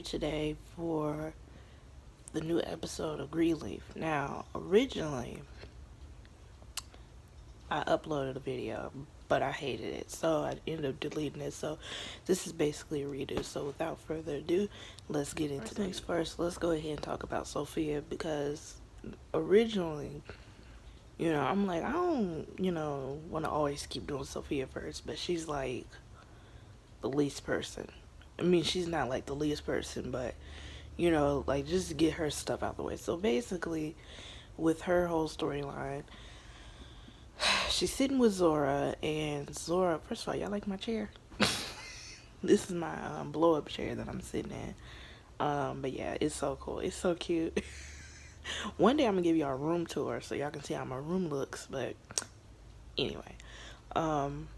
today for the new episode of Greenleaf. Now, originally, I uploaded a video, but I hated it, so I ended up deleting it. So, this is basically a redo. So, without further ado, let's get into things first. Let's go ahead and talk about Sophia because originally, I'm like, I don't, want to always keep doing Sophia first, but she's like the least person. I mean, she's not like the least person, but like just to get her stuff out the way. So basically, with her whole storyline, she's sitting with Zora, and Zora, first of all, y'all like my chair? This is my blow up chair that I'm sitting in. But yeah, it's so cool. It's so cute. One day I'm gonna give y'all a room tour so y'all can see how my room looks. But anyway, um,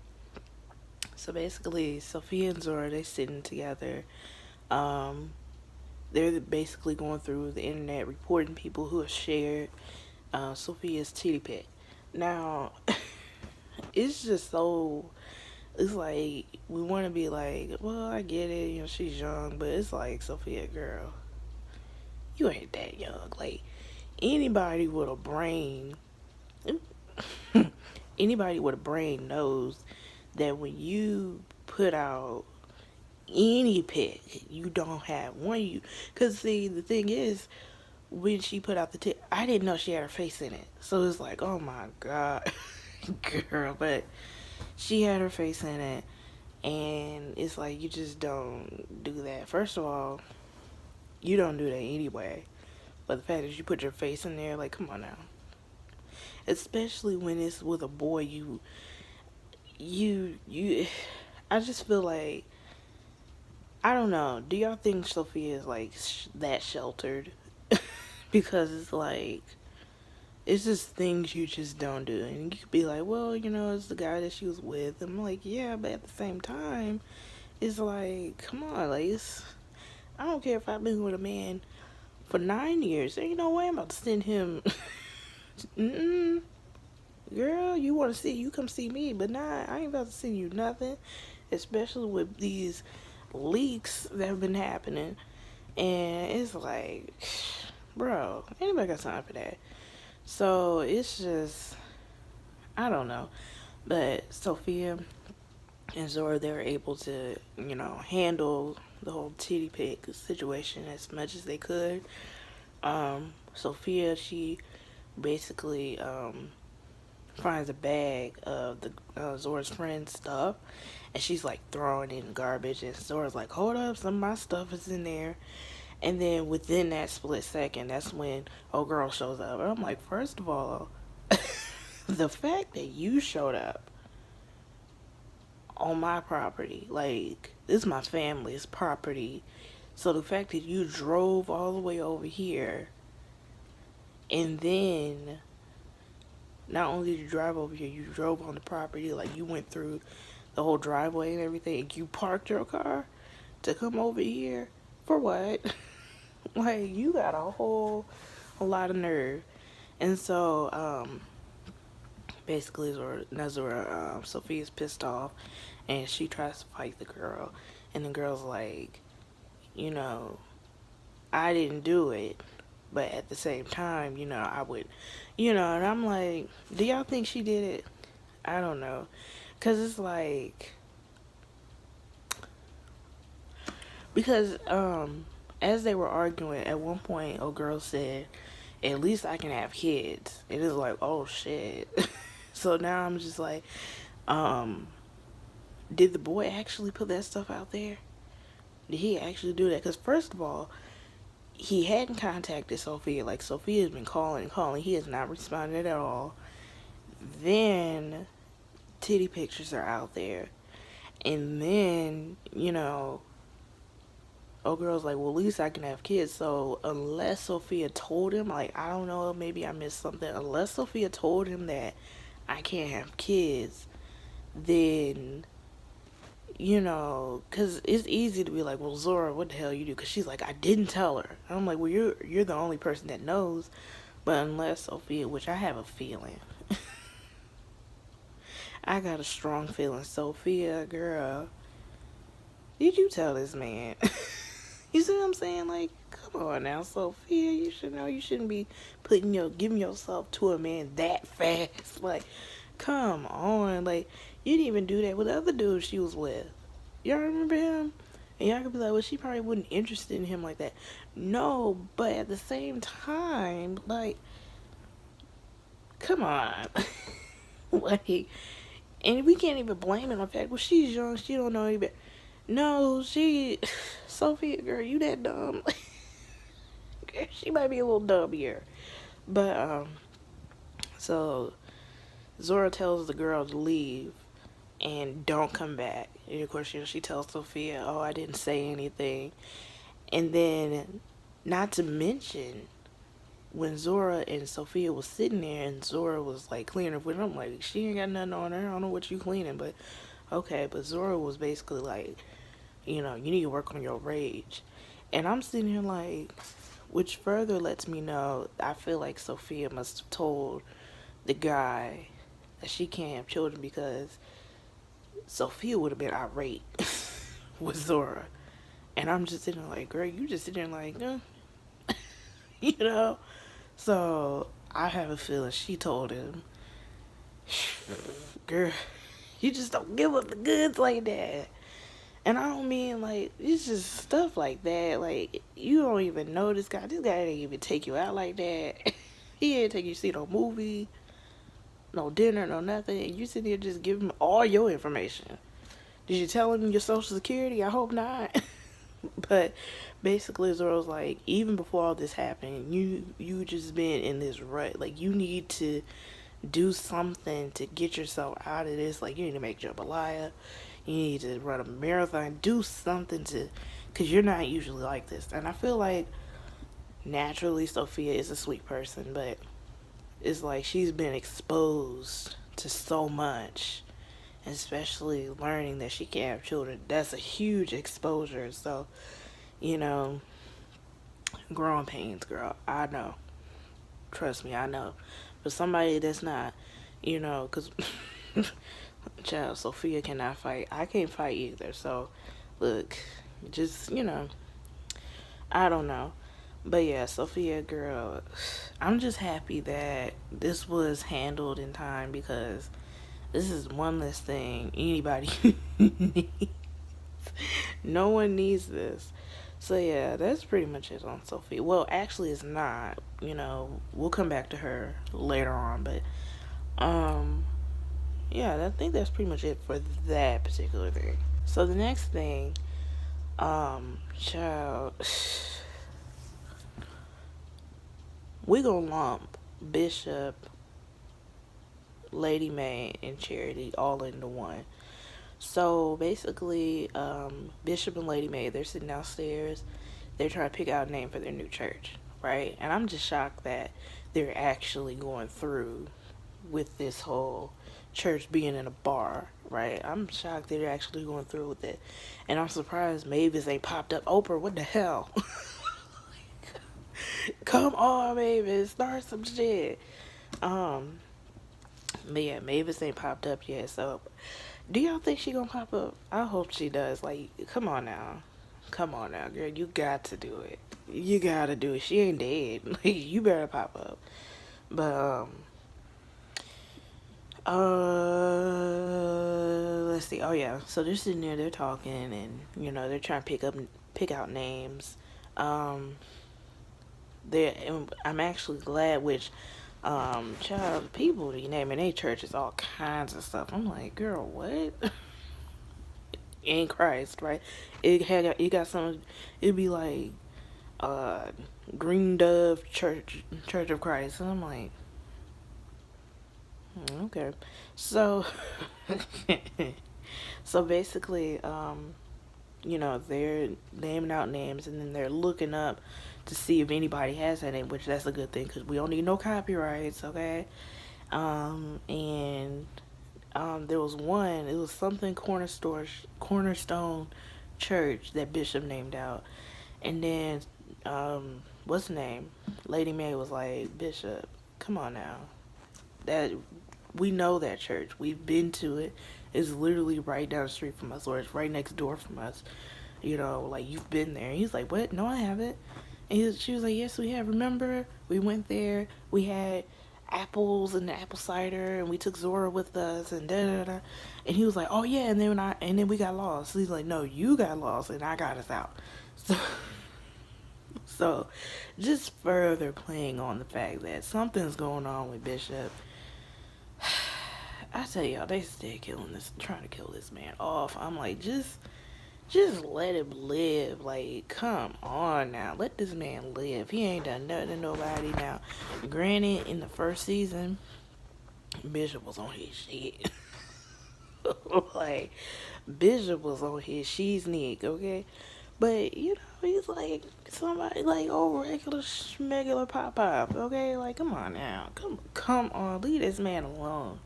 so basically, Sophia and Zora, they sitting together. Um, they're basically going through the internet reporting people who have shared Sophia's titty pic. Now, it's just so, it's like, we want to be like, well, I get it, she's young, but it's like, Sophia, girl, you ain't that young. Like, anybody with a brain, anybody with a brain knows that when you put out any pic, you don't have one. Because see, the thing is, when she put out the tip, I didn't know she had her face in it. So it's like, oh my god, girl. But she had her face in it, and it's like, you just don't do that. First of all, you don't do that anyway. But the fact that you put your face in there, like, come on now. Especially when it's with a boy, I just feel like, I don't know. Do y'all think Sophia is like that sheltered? Because it's like, it's just things you just don't do. And you could be like, well, it's the guy that she was with. I'm like, yeah, but at the same time, it's like, come on, like, I don't care if I've been with a man for 9 years. There ain't no way I'm about to send him. Mm-mm. Girl, you want to see, you come see me. But nah, I ain't about to send you nothing. Especially with these leaks that have been happening. And it's like, bro, anybody got time for that? So it's just, I don't know. But Sophia and Zora, they were able to, handle the whole titty pic situation as much as they could. Sophia, she basically finds a bag of the Zora's friend's stuff, and she's like throwing it in garbage, and Zora's like, hold up, some of my stuff is in there. And then within that split second, that's when old girl shows up. And I'm like, first of all, the fact that you showed up on my property, like, this is my family's property. So the fact that you drove all the way over here, and then not only did you drive over here, you drove on the property, like, you went through the whole driveway and everything. You parked your car to come over here for what? Like, you got a lot of nerve. And so, basically, Sophia's pissed off, and she tries to fight the girl. And the girl's like, I didn't do it, but at the same time, I would, and I'm like, do y'all think she did it? I don't know. Because it's like, because, as they were arguing, at one point, a girl said, at least I can have kids. It is like, oh shit. So now I'm just like, did the boy actually put that stuff out there? Did he actually do that? Because first of all, he hadn't contacted Sophia. Like, Sophia's been calling and calling. He has not responded at all. Then titty pictures are out there. And then, oh, girl's like, well, at least I can have kids. So unless Sophia told him, like, I don't know, maybe I missed something. Unless Sophia told him that I can't have kids, then, because it's easy to be like, well, Zora, what the hell you do? Because she's like, I didn't tell her. And I'm like, well, you're the only person that knows. But unless Sophia, which I have a feeling, I got a strong feeling, Sophia, girl, did you tell this man? You see what I'm saying? Like, come on now, Sophia. You should know you shouldn't be giving yourself to a man that fast. Like, come on. Like, you didn't even do that with the other dude she was with. Y'all remember him? And y'all could be like, well, she probably wasn't interested in him like that. No, but at the same time, like, come on. Like, and we can't even blame it on the fact, well, she's young, she don't know any better. No, Sophia, girl, you that dumb. She might be a little dumb here. But, so, Zora tells the girl to leave and don't come back. And of course, she tells Sophia, oh, I didn't say anything. And then, not to mention, when Zora and Sophia was sitting there and Zora was like cleaning her foot, I'm like, she ain't got nothing on her. I don't know what you cleaning, but okay. But Zora was basically like, you need to work on your rage. And I'm sitting here like, which further lets me know, I feel like Sophia must have told the guy that she can't have children because Sophia would have been irate with Zora. And I'm just sitting there like, girl, you just sitting there like, you know? So, I have a feeling she told him, girl, you just don't give up the goods like that. And I don't mean, like, it's just stuff like that. Like, you don't even know this guy. This guy didn't even take you out like that. He didn't take you to see no movie, no dinner, no nothing. And you sit there just give him all your information. Did you tell him your social security? I hope not. But basically, Zoro's like, even before all this happened, you just been in this rut. Like, you need to do something to get yourself out of this. Like, you need to make jambalaya. You need to run a marathon. Do something because you're not usually like this. And I feel like naturally Sophia is a sweet person, but it's like she's been exposed to so much, especially learning that she can't have children. That's a huge exposure. So, growing pains, girl. I know. Trust me, I know. But somebody that's not, because child, Sophia cannot fight. I can't fight either. So, look, just, I don't know. But yeah, Sophia, girl, I'm just happy that this was handled in time because this is one less thing anybody needs. No one needs this. So yeah, that's pretty much it on Sophia. Well, actually it's not. We'll come back to her later on, but yeah, I think that's pretty much it for that particular thing. So the next thing, child, we gonna lump Bishop, Lady Mae, and Charity all into one. So basically, Bishop and Lady Mae, they're sitting downstairs. They're trying to pick out a name for their new church, right? And I'm just shocked that they're actually going through with this whole church being in a bar, right? I'm shocked they're actually going through with it. And I'm surprised Mavis ain't popped up. Oprah, what the hell? Come on, Mavis, start some shit. But yeah, Mavis ain't popped up yet, so do y'all think she gonna pop up? I hope she does. Like, come on now, girl, you got to do it. You gotta do it. She ain't dead. Like, you better pop up. But let's see. Oh yeah, so they're sitting there, they're talking, and they're trying to pick out names. I'm actually glad, which child, people be naming their churches all kinds of stuff. I'm like, girl, what? In Christ, right? It got some. It'd be like, Green Dove Church of Christ, and I'm like, okay. So, so basically, they're naming out names, and then they're looking up to see if anybody has that name, which that's a good thing because we don't need no copyrights, okay? And there was one. It was something Cornerstone Church that Bishop named out, and then what's the name? Lady Mae was like, Bishop, come on now. That we know that church. We've been to it. It's literally right down the street from us, or it's right next door from us. like, you've been there. And he's like, what? No, I haven't. And she was like, yes, we have. Remember, we went there. We had apples and the apple cider, and we took Zora with us, and da da da. And he was like, oh yeah, and then we got lost. So he's like, no, you got lost, and I got us out. So, so just further playing on the fact that something's going on with Bishop. I tell y'all, they still trying to kill this man off. I'm like, just let him live. Like, come on now. Let this man live. He ain't done nothing to nobody now. Granted, in the first season, Bishop was on his shit. Like, Bishop was on his she's sneak, okay? But, he's like somebody like old regular schmegular pop, okay? Like, come on now. Come on. Leave this man alone.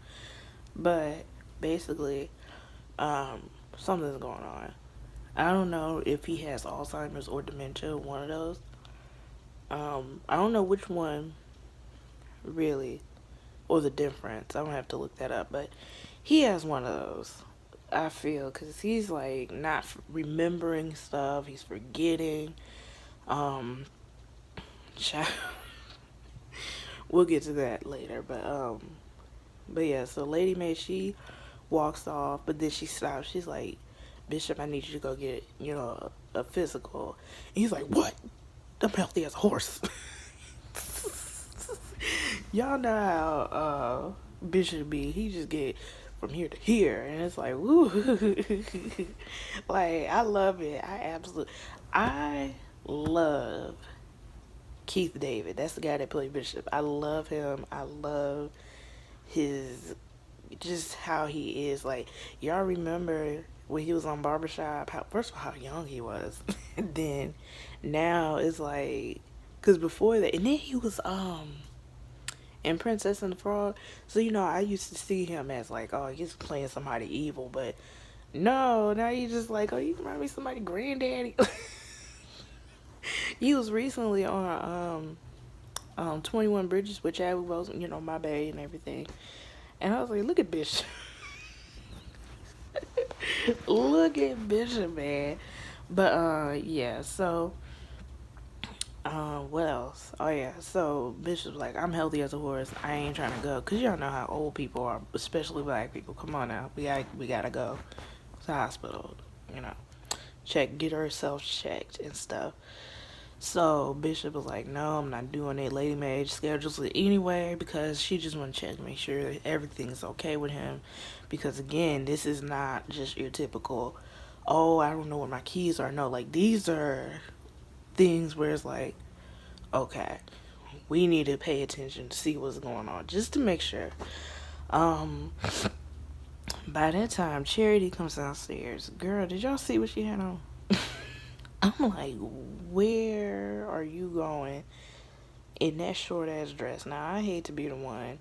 But, basically, something's going on. I don't know if he has Alzheimer's or dementia, one of those. I don't know which one, really, or the difference. I'm gonna have to look that up, but he has one of those, I feel, because he's, like, not remembering stuff. He's forgetting. We'll get to that later, but yeah, so Lady May, she walks off, but then she stops. She's like, Bishop, I need you to go get, a physical. And he's like, what? I'm healthy as a horse. Y'all know how Bishop be. He just get from here to here. And it's like, woo. Like, I love it. I love Keith David. That's the guy that played Bishop. I love him. I love just how he is. Like, y'all remember when he was on Barbershop, first of all, how young he was. And then now it's like, because before that, and then he was in Princess and the Frog. So, I used to see him as like, oh, he's playing somebody evil, but no, now you just like, oh, you remind me of somebody granddaddy. He was recently on 21 Bridges with Chadwick Boseman, my bae and everything. And I was like, look at Bishop. Look at Bishop, man. But, yeah, so, what else? Oh, yeah, so Bishop's like, I'm healthy as a horse. I ain't trying to go. Because y'all know how old people are, especially black people. Come on now. We gotta go to the hospital, get herself checked and stuff. So Bishop was like, no, I'm not doing it. Lady Mae schedules it anyway because she just want to check, make sure that everything's okay with him. Because again, this is not just your typical, oh, I don't know what my keys are. No, like, these are things where it's like, okay, we need to pay attention to see what's going on just to make sure. By that time, Charity comes downstairs. Girl, did y'all see what she had on? I'm like, where are you going in that short ass dress? Now, I hate to be the one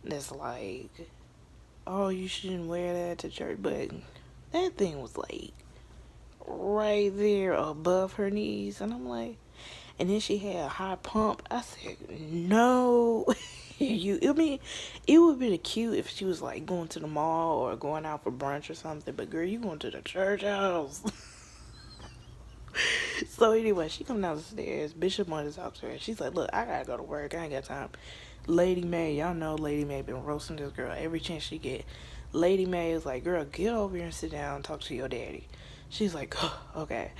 that's like, oh, you shouldn't wear that to church, but that thing was like right there above her knees, and I'm like, and then she had a high pump. I said, no. It would have been cute if she was like going to the mall or going out for brunch or something, but girl, you going to the church house. So anyway, she come down the stairs. Bishop wanted to talk to her. She's like, look, I gotta go to work. I ain't got time. Lady Mae, y'all know Lady Mae been roasting this girl every chance she get. Lady Mae is like, girl, get over here and sit down and talk to your daddy. She's like, oh, okay.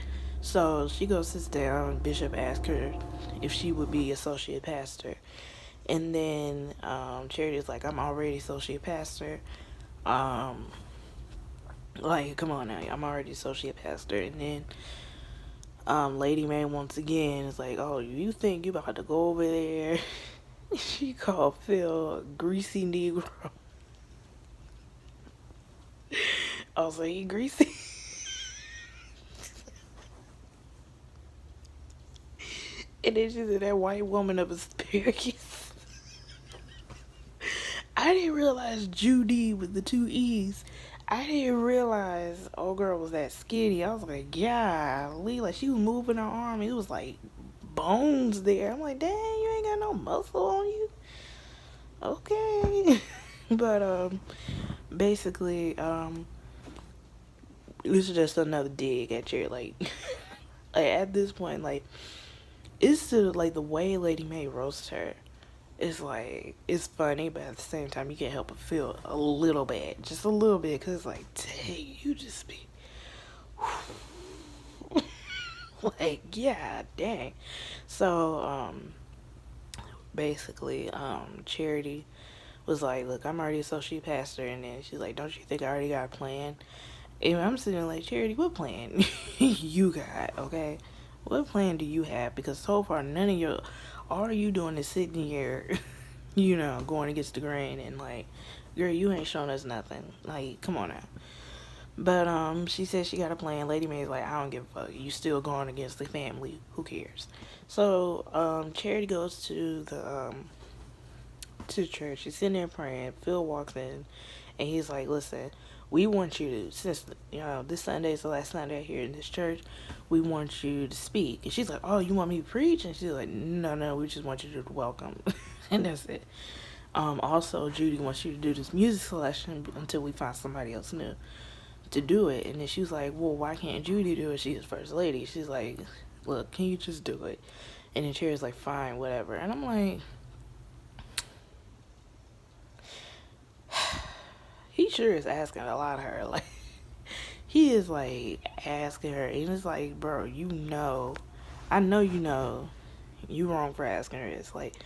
So she goes, sits down. Bishop asks her if she would be associate pastor. And then Charity's like, I'm already associate pastor. Like, come on now. I'm already associate pastor. And then Lady Mae once again is like, oh, you think you about to go over there? She called Phil a greasy Negro. I was like, he greasy? And then she said, that white woman of asparagus. I didn't realize Judy with the 2 E's. I didn't realize old girl was that skinny. I was like, golly, like she was moving her arm. It was like bones there. I'm like, dang, you ain't got no muscle on you. Okay. But basically, This is just another dig at your, like, like, at this point, like, it's to, like, the way Lady Mae roasts her. It's like, it's funny, but at the same time, you can't help but feel a little bad. Just a little bit, because it's like, dang, you just be, like, yeah, dang. So, basically, Charity was like, look, I'm already a associate pastor, and then she's like, don't you think I already got a plan? And I'm sitting there like, Charity, what plan you got, okay? What plan do you have? Because so far, none of your, all you doing is sitting here, you know, going against the grain, and like, girl, you ain't showing us nothing. Like, come on now. But she said she got a plan. Lady Mae's like, I don't give a fuck. You still going against the family? Who cares? So Charity goes to church. She's sitting there praying. Phil walks in, and he's like, listen, we want you to, since, you know, this Sunday is the last Sunday here in this church, we want you to speak. And she's like, oh, you want me to preach? And she's like, no, we just want you to welcome. And that's it. Also, Judy wants you to do this music selection until we find somebody else new to do it. And then she was like, well, why can't Judy do it? She's first lady. She's like, look, can you just do it? And then Cherry's like, fine, whatever. And I'm like, he sure is asking a lot of her. Like, he is like asking her, and it's like, bro, you know, I know you know, you wrong for asking her. It's like,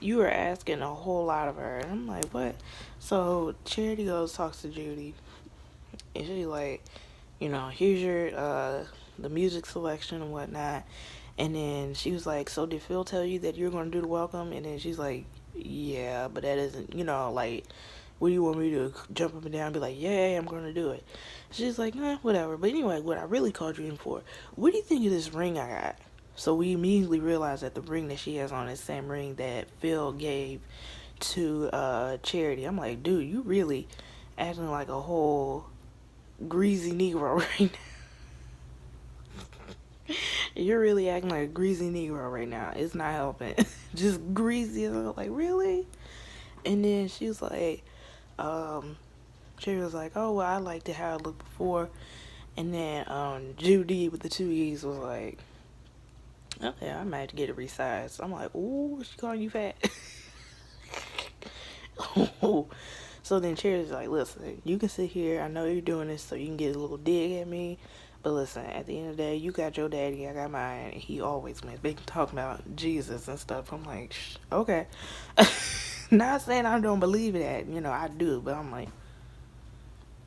you are asking a whole lot of her. And I'm like, what? So Charity goes, talks to Judy, and she's like, you know, here's your the music selection and whatnot. And then she was like, so did Phil tell you that you're going to do the welcome? And then she's like, yeah, but that isn't, you know, like, what do you want me to jump up and down and be like, yeah, I'm going to do it? She's like, nah, whatever. But anyway, what I really called you in for, what do you think of this ring I got? So we immediately realized that the ring that she has on is the same ring that Phil gave to Charity. I'm like, dude, you really acting like a whole greasy Negro right now. You're really acting like a greasy Negro right now. It's not helping. Just greasy. I'm like, really? And then she was like, she was like, oh, well, I liked it how it looked before. And then Judy with the 2 E's was like, okay, I might have to get it resized. I'm like, ooh, she calling you fat? So then Cherry's like, listen, you can sit here. I know you're doing this so you can get a little dig at me. But listen, at the end of the day, you got your daddy, I got mine. He always wins. They talking about Jesus and stuff. I'm like, okay. Not saying I don't believe that. You know, I do. But I'm like,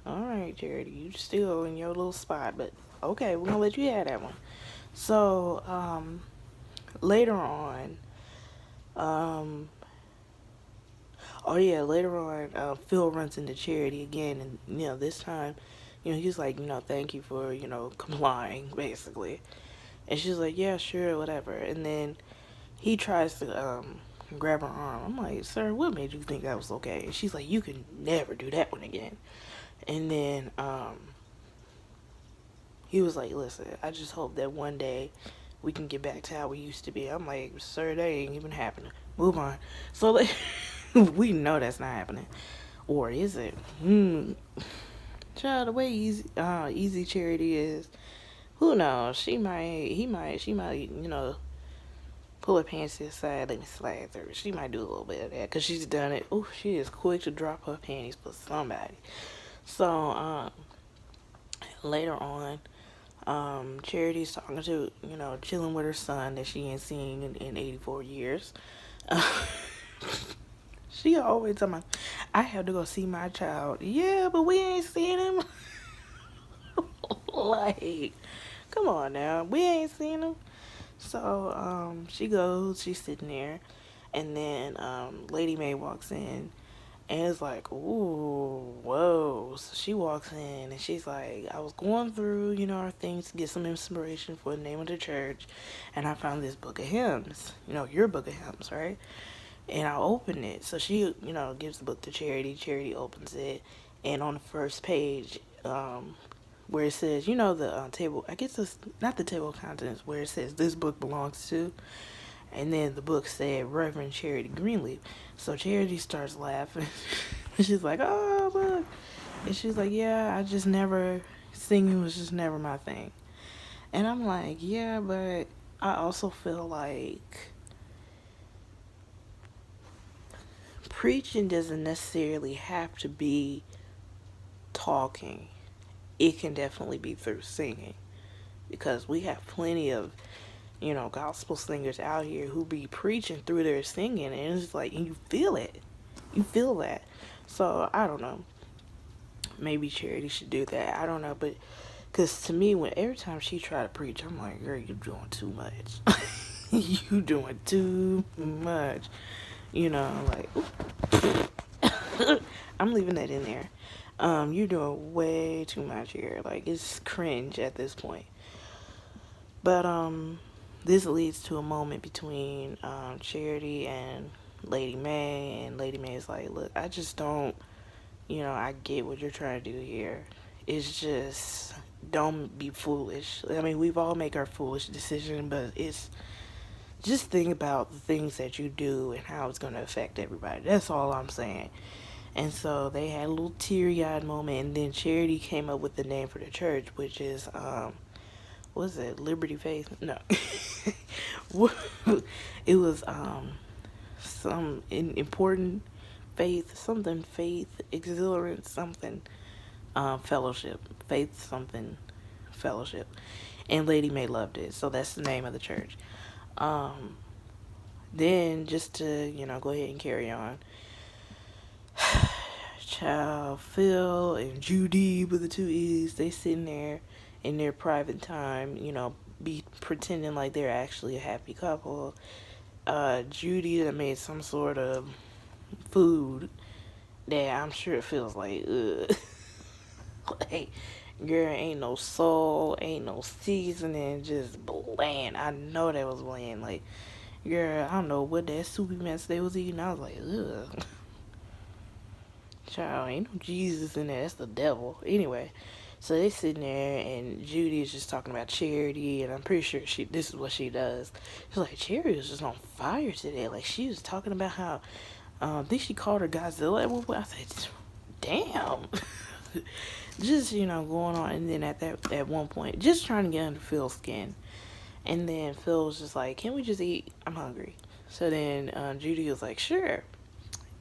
all right, Charity, you still in your little spot. But okay, we're going to let you have that one. So, later on, later on, Phil runs into Charity again. And, you know, this time, you know, he's like, you know, thank you for, you know, complying, basically. And she's like, yeah, sure, whatever. And then he tries to grab her arm. I'm like, sir, what made you think that was okay? And she's like, you can never do that one again. And then he was like, listen, I just hope that one day we can get back to how we used to be. I'm like, sir, that ain't even happening. Move on. So, like, we know that's not happening. Or is it? Child, the way easy Charity is, who knows? She might, you know, pull her pants to the side, let me slide through. She might do a little bit of that, because she's done it. Oh, she is quick to drop her panties for somebody. So, later on, Charity's talking to, you know, chilling with her son that she ain't seen in 84 years. She always talking about, I have to go see my child. Yeah, but we ain't seen him. Like, come on now. We ain't seen him. So, she goes, she's sitting there. And then, Lady Mae walks in. And it's like, ooh, whoa. So she walks in and she's like, I was going through, you know, our things to get some inspiration for the name of the church. And I found this book of hymns. You know, your book of hymns, right? And I opened it. So she, you know, gives the book to Charity. Charity opens it. And on the first page, where it says, you know, the table, I guess it's not the table of contents, where it says this book belongs to. And then the book said Reverend Charity Greenleaf. So Charity starts laughing. She's like, oh, look. And she's like, yeah, I just never, Singing was just never my thing. And I'm like, yeah, but I also feel like preaching doesn't necessarily have to be talking. It can definitely be through singing. Because we have plenty of, gospel singers out here who be preaching through their singing, and it's like, you feel it. You feel that. So, I don't know. Maybe Charity should do that. I don't know, but because to me, every time she try to preach, I'm like, girl, you're doing too much. You doing too much. Like, I'm leaving that in there. You're doing way too much here. Like, it's cringe at this point. But this leads to a moment between Charity and Lady May, and Lady May is like, look, I just don't, I get what you're trying to do here. It's just, don't be foolish. I mean, we've all make our foolish decision, but it's just think about the things that you do and how it's going to affect everybody. That's all I'm saying. And so they had a little teary-eyed moment, and then Charity came up with the name for the church, which is what was it, Liberty Faith? No. It was some important faith, something faith, exhilarant something, fellowship, faith something, fellowship. And Lady May loved it, so that's the name of the church. Then just to, go ahead and carry on. Child, Phil and Judy with the two E's, they sitting there in their private time, be pretending like they're actually a happy couple. Judy that made some sort of food that I'm sure it feels like, ugh. Like, girl, ain't no soul, ain't no seasoning, just bland. I know that was bland. Like, girl, I don't know what that soupy mess they was eating. I was like, ugh. Child, ain't no Jesus in there. That's the devil. Anyway, so they sitting there, and Judy is just talking about Charity, and I'm pretty sure this is what she does. She's like, Charity was just on fire today. Like, she was talking about how, I think she called her Godzilla at one point. I said, damn. Just, going on. And then at one point, just trying to get under Phil's skin. And then Phil was just like, can we just eat? I'm hungry. So then Judy was like, sure.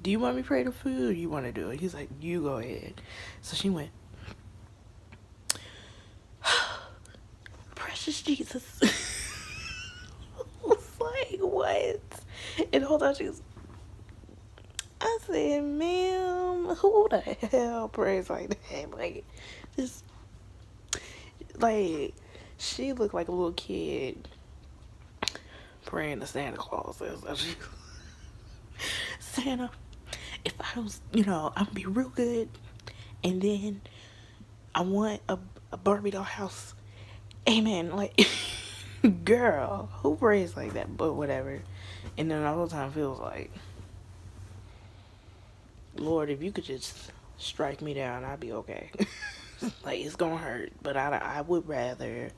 Do you want me to pray the food, or you want to do it? He's like, you go ahead. So she went, precious Jesus. I was like, what? And hold on, she goes, I said, ma'am, who the hell prays like that? Like, just, like, she looked like a little kid praying to Santa Claus. So she, Santa, if I was, I'm gonna be real good, and then I want a Barbie doll house. Amen. Like, girl, who prays like that? But whatever. And then the whole time feels like, Lord, if you could just strike me down, I'd be okay. Like, it's gonna hurt, but I would rather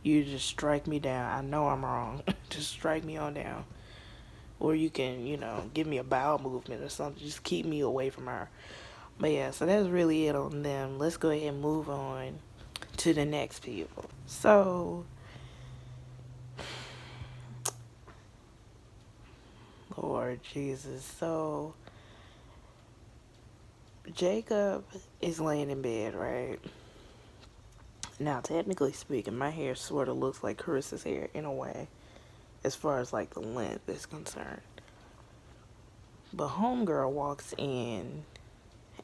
you just strike me down. I know I'm wrong. Just strike me on down. Or you can, give me a bowel movement or something. Just keep me away from her. But yeah, so that's really it on them. Let's go ahead and move on to the next people. So, Lord Jesus. So, Jacob is laying in bed, right? Now, technically speaking, my hair sort of looks like Carissa's hair in a way, as far as like the length is concerned. But homegirl walks in,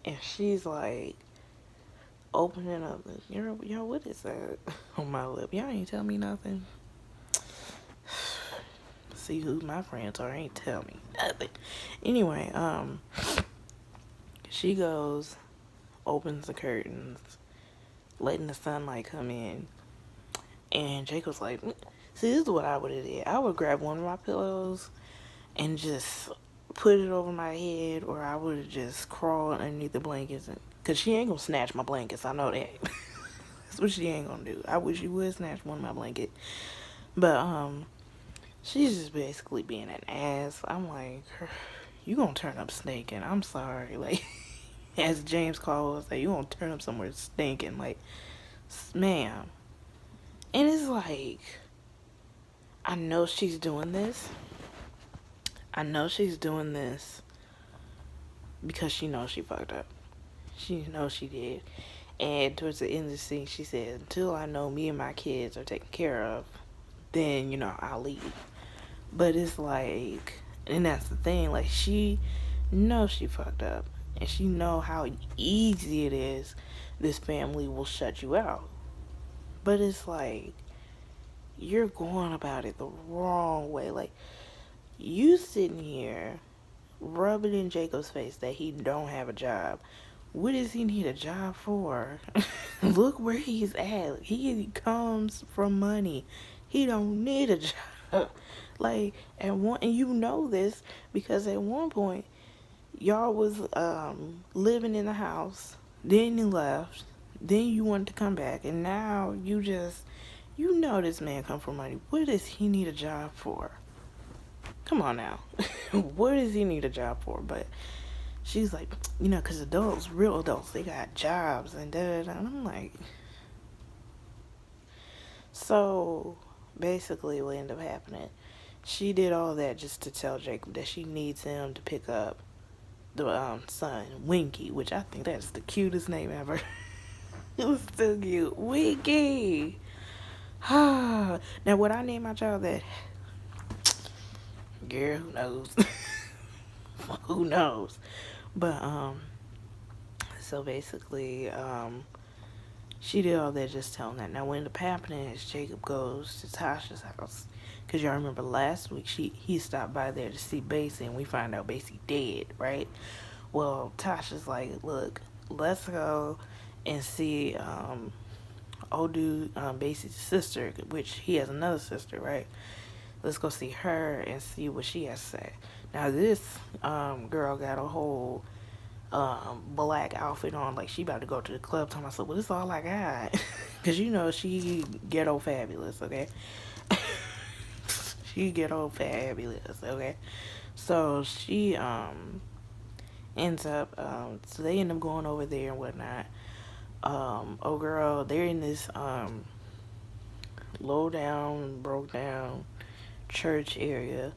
and she's like opening up. Yo, what is that on my lip? Y'all ain't tell me nothing. See who my friends are. Ain't tell me nothing. Anyway, she goes, opens the curtains, letting the sunlight come in, and Jacob's like, see, this is what I would have did. I would grab one of my pillows and just put it over my head, or I would have just crawled underneath the blankets, because she ain't gonna snatch my blankets, I know that. That's what she ain't gonna do. I wish she would snatch one of my blankets. But she's just basically being an ass. I'm like, you gonna turn up stinking. I'm sorry. Like, as James Cole was like, you gonna turn up somewhere stinking. Like, Ma'am. And it's like, I know she's doing this. I know she's doing this because she knows she fucked up. She knows she did. And towards the end of the scene, she said, until I know me and my kids are taken care of, then, I'll leave. But it's like, and that's the thing, like, she knows she fucked up. And she know how easy it is this family will shut you out. But it's like, you're going about it the wrong way. Like, you sitting here rubbing in Jacob's face that he don't have a job. What does he need a job for? Look where he's at. He comes from money. He don't need a job. Like, and you know this because at one point y'all was living in the house, then you left, then you wanted to come back, and now you know this man come from money. What does he need a job for? Come on now. What does he need a job for? But she's like, because adults, real adults, they got jobs and da-da-da. And I'm like, so basically what ended up happening, she did all that just to tell Jacob that she needs him to pick up the son, Winky, which I think that's the cutest name ever. It was so cute. Winky. Now, would I name my child that? Girl, who knows? Who knows? But, so basically, she did all that just telling that. Now, what ended up happening is Jacob goes to Tasha's house. Because y'all remember last week, he stopped by there to see Basie, and we find out Basie dead, right? Well, Tasha's like, look, let's go and see old dude, Basie's sister, which he has another sister, right? Let's go see her and see what she has to say. Now, this girl got a whole black outfit on, like she about to go to the club. Talking about, well, this is all I got. Because, she ghetto fabulous, okay? She ghetto fabulous, okay? So she ends up, so they end up going over there and whatnot. Oh girl, they're in this low down, broke down church area.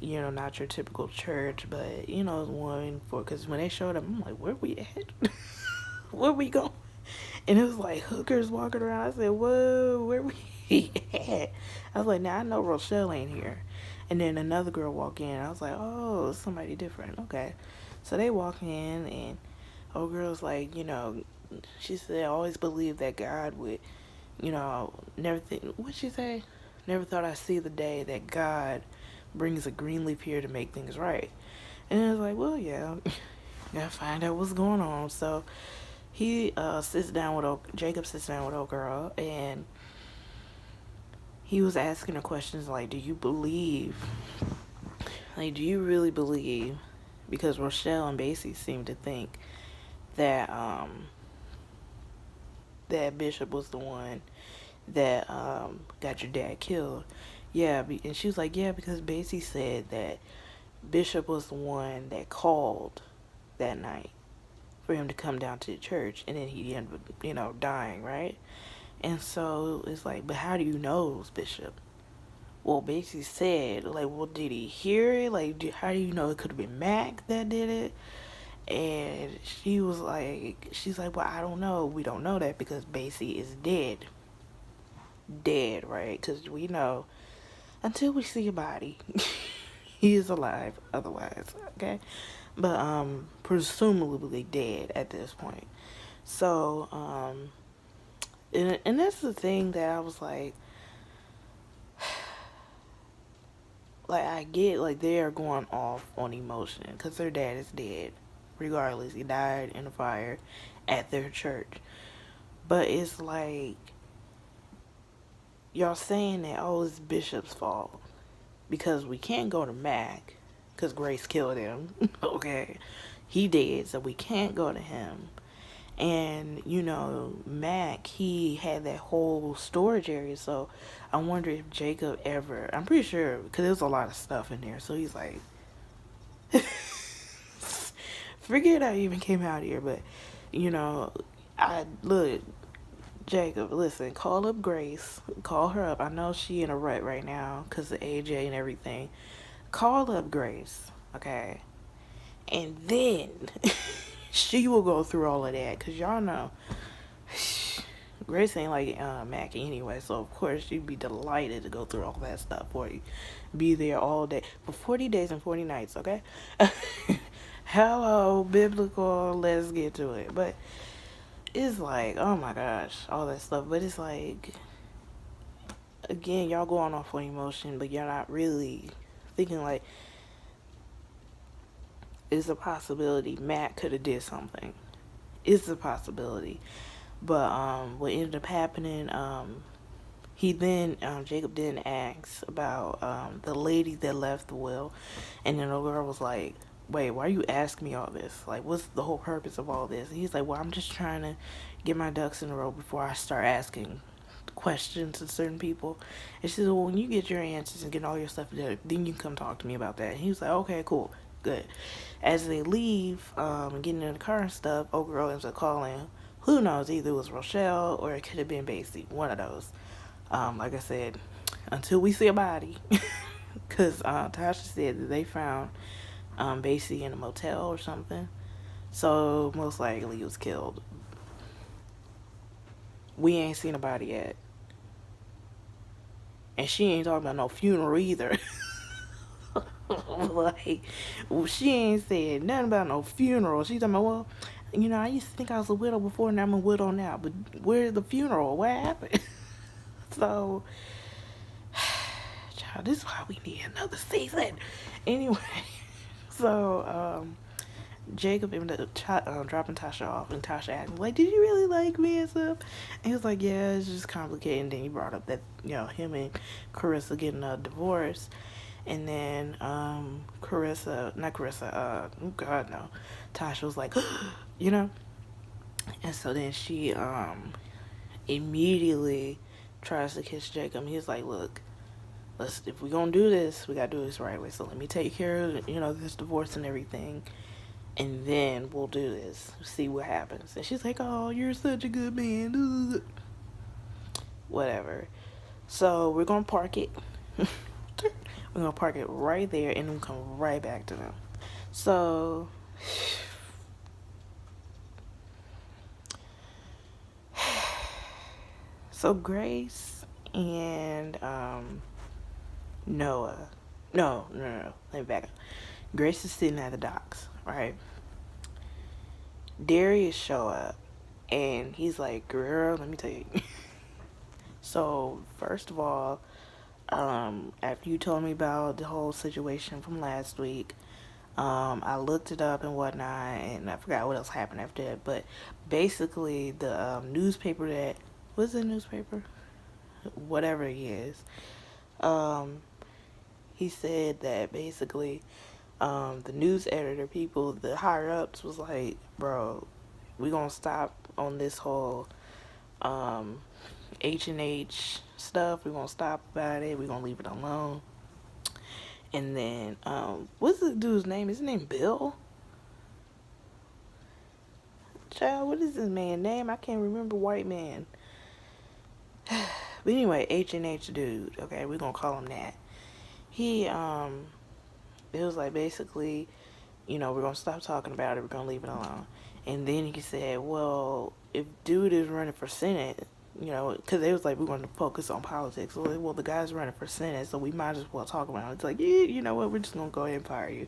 Not your typical church, but it's one for, because when they showed up, I'm like, where we at? Where we going? And it was like hookers walking around. I said, whoa, where we at? I was like, now I know Rochelle ain't here. And then another girl walked in. I was like, oh, somebody different. Okay. So they walk in, and old girl's like, she said, I always believed that God would, never think, what'd she say? Never thought I'd see the day that God brings a Greenleaf here to make things right. And I was like, well, yeah, gotta find out what's going on. So he Jacob sits down with old girl, and he was asking her questions like, do you really believe? Because Rochelle and Basie seem to think that that Bishop was the one that got your dad killed. Yeah, and she was like, yeah, because Basie said that Bishop was the one that called that night for him to come down to the church, and then he ended up, dying, right? And so it's like, but how do you know it was Bishop? Well, Basie said, like, well, did he hear it? Like, how do you know it could have been Mac that did it? And she's like, well, I don't know. We don't know that because Basie is dead. Dead, right? Because we know until we see a body, he is alive otherwise, okay? But, presumably dead at this point. So, and that's the thing that I was like, I get, like, they are going off on emotion because their dad is dead. Regardless, he died in a fire at their church. But it's like, y'all saying that, oh, it's Bishop's fault because we can't go to Mac because Grace killed him. Okay, he dead, so we can't go to him. And Mac, he had that whole storage area, so I wonder if Jacob ever, I'm pretty sure, because there's a lot of stuff in there, so he's like, forget I even came out here. But I look, Jacob, listen, call up Grace. Call her up. I know she in a rut right now because of AJ and everything. Call up Grace, okay? And then she will go through all of that because y'all know Grace ain't like Mackie anyway, so of course she'd be delighted to go through all that stuff for you. Be there all day for 40 days and 40 nights, okay? Hello, biblical, let's get to it. But it's like, oh my gosh, all that stuff. But it's like, again, y'all going off on emotion, but you're not really thinking like, it's a possibility Matt could have did something. It's a possibility. But what ended up happening, he then Jacob then asks about the lady that left the will, and then the girl was like, "Wait, why are you asking me all this? Like, what's the whole purpose of all this?" And he's like, "Well, I'm just trying to get my ducks in a row before I start asking questions to certain people." And she said, "Well, when you get your answers and get all your stuff together, then you can come talk to me about that." And he was like, "Okay, cool, good." As they leave, getting in the car and stuff, old girl ends up calling. Who knows? Either it was Rochelle or it could have been Basie. One of those. Like I said, until we see a body, because Tasha said that they found Basie in a motel or something. So most likely he was killed. We ain't seen a body yet. And she ain't talking about no funeral either. Like, well, she ain't said nothing about no funeral. She's talking about, well, you know, I used to think I was a widow before, and I'm a widow now. But where's the funeral? What happened? So, child, this is why we need another season. Anyway, so Jacob ended up dropping Tasha off, and Tasha asked him, like, "Did you really like me and stuff?" And he was like, "Yeah, it's just complicated." And then he brought up that, you know, him and Carissa getting a divorce. And then oh God, no. Tasha was like, you know? And so then she immediately tries to kiss Jacob. He's like, "Look, if we're gonna do this, we gotta do this right way. So let me take care of, you know, this divorce and everything. And then we'll do this. See what happens." And she's like, "Oh, you're such a good man." Whatever. So we're gonna park it. We're gonna park it right there and then come right back to them. So Grace and Noah. No. Let me back up. Grace is sitting at the docks, right? Darius show up and he's like, "Girl, let me tell you." So first of all, after you told me about the whole situation from last week, I looked it up and whatnot, and I forgot what else happened after that. But basically, the newspaper that was the newspaper, whatever he is, he said that basically, the news editor people, the higher ups, was like, "Bro, we gonna stop on this whole H&H stuff. We gonna stop about it. We gonna leave it alone." And then, what's the dude's name? Is his name Bill? Child, what is this man's name? I can't remember. White man. But anyway, H&H dude. Okay, we're gonna call him that. He, it was like basically, you know, we're gonna stop talking about it. We're gonna leave it alone. And then he said, "Well, if dude is running for Senate, you know, because it was like we're going to focus on politics. Well, the guy's running for Senate, so we might as well talk about it." It's like, yeah, you know what? We're just going to go ahead and fire you.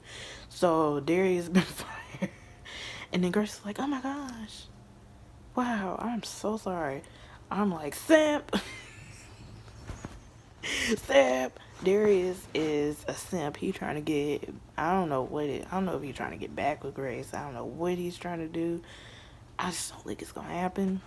So Darius has been fired. And then Grace is like, "Oh my gosh. Wow, I'm so sorry." I'm like, "Simp." Simp. Darius is a simp. He trying to get, I don't know if he's trying to get back with Grace. I don't know what he's trying to do. I just don't think it's going to happen.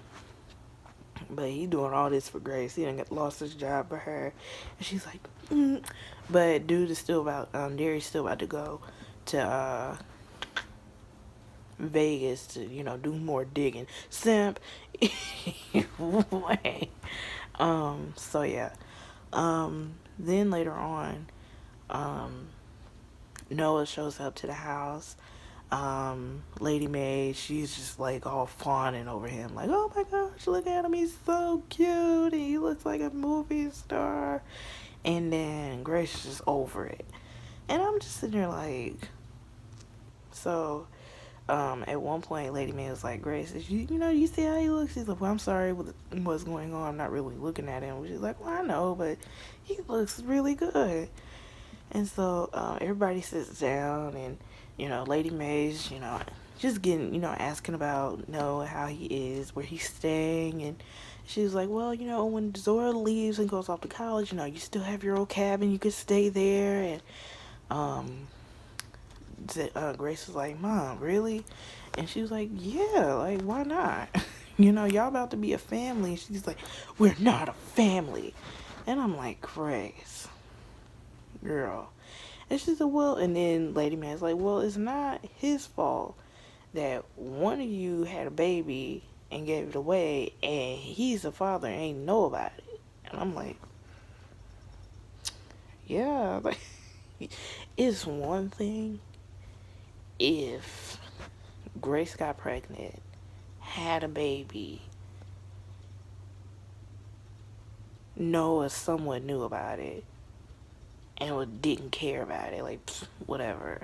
But he doing all this for Grace. He done lost his job for her. And she's like, mm. But dude is still about, Darius still about to go to Vegas to, you know, do more digging. Simp. Way. So yeah. Then later on, Noah shows up to the house. Lady Mae, she's just like all fawning over him, like, oh my gosh, look at him, he's so cute, he looks like a movie star. And then Grace is just over it. And I'm just sitting there like, so at one point, Lady Mae was like, Grace, you see how he looks? She's like, well, I'm sorry what's going on. I'm not really looking at him. She's like, well, I know, but he looks really good. And so everybody sits down, and, Lady Mae's, just getting, asking about, how he is, where he's staying. And she's like, well, when Zora leaves and goes off to college, you still have your old cabin. You could stay there. And Grace was like, Mom, really? And she was like, yeah, like, why not? Y'all about to be a family. And she's like, we're not a family. And I'm like, Grace, girl. And she said, well, and then Lady Man's like, well, it's not his fault that one of you had a baby and gave it away, and he's the father and ain't know about it. And I'm like, yeah, like, it's one thing if Grace got pregnant, had a baby, Noah somewhat knew about it, and didn't care about it, like, whatever.